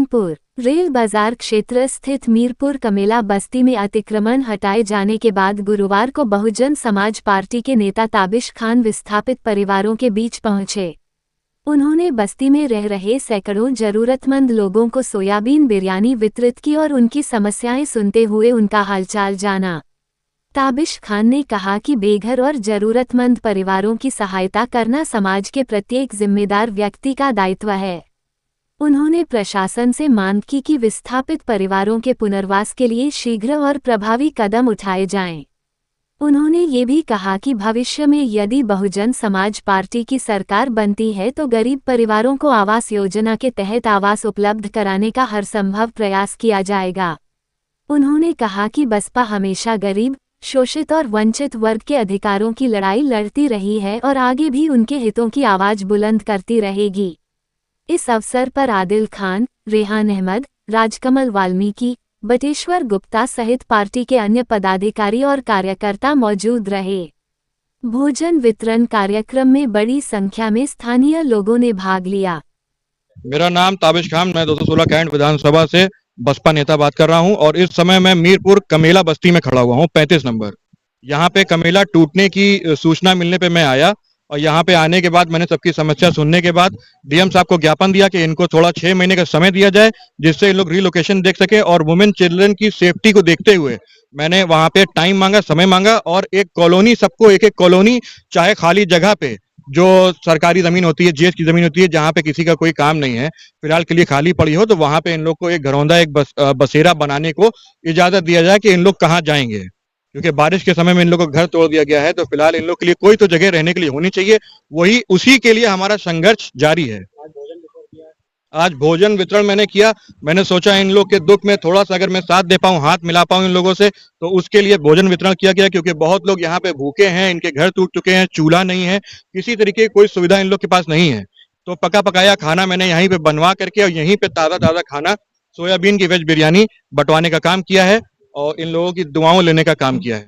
Kanpur rail बाजार क्षेत्र स्थित मीरपुर कमेला बस्ती में अतिक्रमण हटाए जाने के बाद गुरुवार को बहुजन समाज पार्टी के नेता ताबिश खान विस्थापित परिवारों के बीच पहुंचे। उन्होंने बस्ती में रह रहे सैकड़ों जरूरतमंद लोगों को सोयाबीन बिरयानी वितरित की और उनकी समस्याएं सुनते हुए उनका हालचाल जाना। ताबिश खान ने कहा कि बेघर और जरूरतमंद परिवारों की सहायता करना समाज के प्रत्येक जिम्मेदार व्यक्ति का दायित्व है। उन्होंने प्रशासन से मांग की कि विस्थापित परिवारों के पुनर्वास के लिए शीघ्र और प्रभावी कदम उठाए जाएं। उन्होंने ये भी कहा कि भविष्य में यदि बहुजन समाज पार्टी की सरकार बनती है तो गरीब परिवारों को आवास योजना के तहत आवास उपलब्ध कराने का हर संभव प्रयास किया जाएगा। उन्होंने कहा कि बसपा हमेशा गरीब, शोषित और वंचित वर्ग के अधिकारों की लड़ाई लड़ती रही है और आगे भी उनके हितों की आवाज बुलंद करती रहेगी। इस अवसर पर आदिल खान, रेहान अहमद, राजकमल वाल्मीकि, बटेश्वर गुप्ता सहित पार्टी के अन्य पदाधिकारी और कार्यकर्ता मौजूद रहे। भोजन वितरण कार्यक्रम में बड़ी संख्या में स्थानीय लोगों ने भाग लिया। मेरा नाम ताबिश खान, मैं 216 कैंट विधानसभा से बसपा नेता बात कर रहा हूं और इस समय मैं मीरपुर कमेला बस्ती में खड़ा हुआ हूं, 35 नंबर। यहां पे कमेला टूटने की सूचना मिलने पे मैं आया और यहाँ पे आने के बाद मैंने सबकी समस्या सुनने के बाद डीएम साहब को ज्ञापन दिया कि इनको थोड़ा 6 महीने का समय दिया जाए जिससे इन लोग रिलोकेशन देख सके और वुमेन चिल्ड्रन की सेफ्टी को देखते हुए मैंने वहां पे टाइम मांगा, समय मांगा और एक कॉलोनी, सबको एक एक कॉलोनी, चाहे खाली जगह पे जो सरकारी जमीन होती है, जीएस की जमीन होती है, जहाँ पे किसी का कोई काम नहीं है, फिलहाल के लिए खाली पड़ी हो, तो वहां पे इन लोग को एक घरौंदा, एक बसेरा बनाने को इजाजत दिया जाए कि इन लोग कहाँ जाएंगे, क्योंकि बारिश के समय में इन लोगों को घर तोड़ दिया गया है। तो फिलहाल इन लोग के लिए कोई तो जगह रहने के लिए होनी चाहिए, वही उसी के लिए हमारा संघर्ष जारी है। आज भोजन वितरण मैंने किया। मैंने सोचा इन लोग के दुख में थोड़ा सा अगर मैं साथ दे पाऊं, हाथ मिला पाऊं इन लोगों से, तो उसके लिए भोजन वितरण किया गया, क्योंकि बहुत लोग यहाँ पे भूखे हैं, इनके घर टूट चुके हैं, चूल्हा नहीं है, किसी तरीके की कोई सुविधा इन लोग के पास नहीं है। तो पका पकाया खाना मैंने यहीं पे बनवा करके और यहीं पे ताजा ताजा खाना, सोयाबीन की वेज बिरयानी बंटवाने का काम किया है और इन लोगों की दुआओं लेने का काम किया है।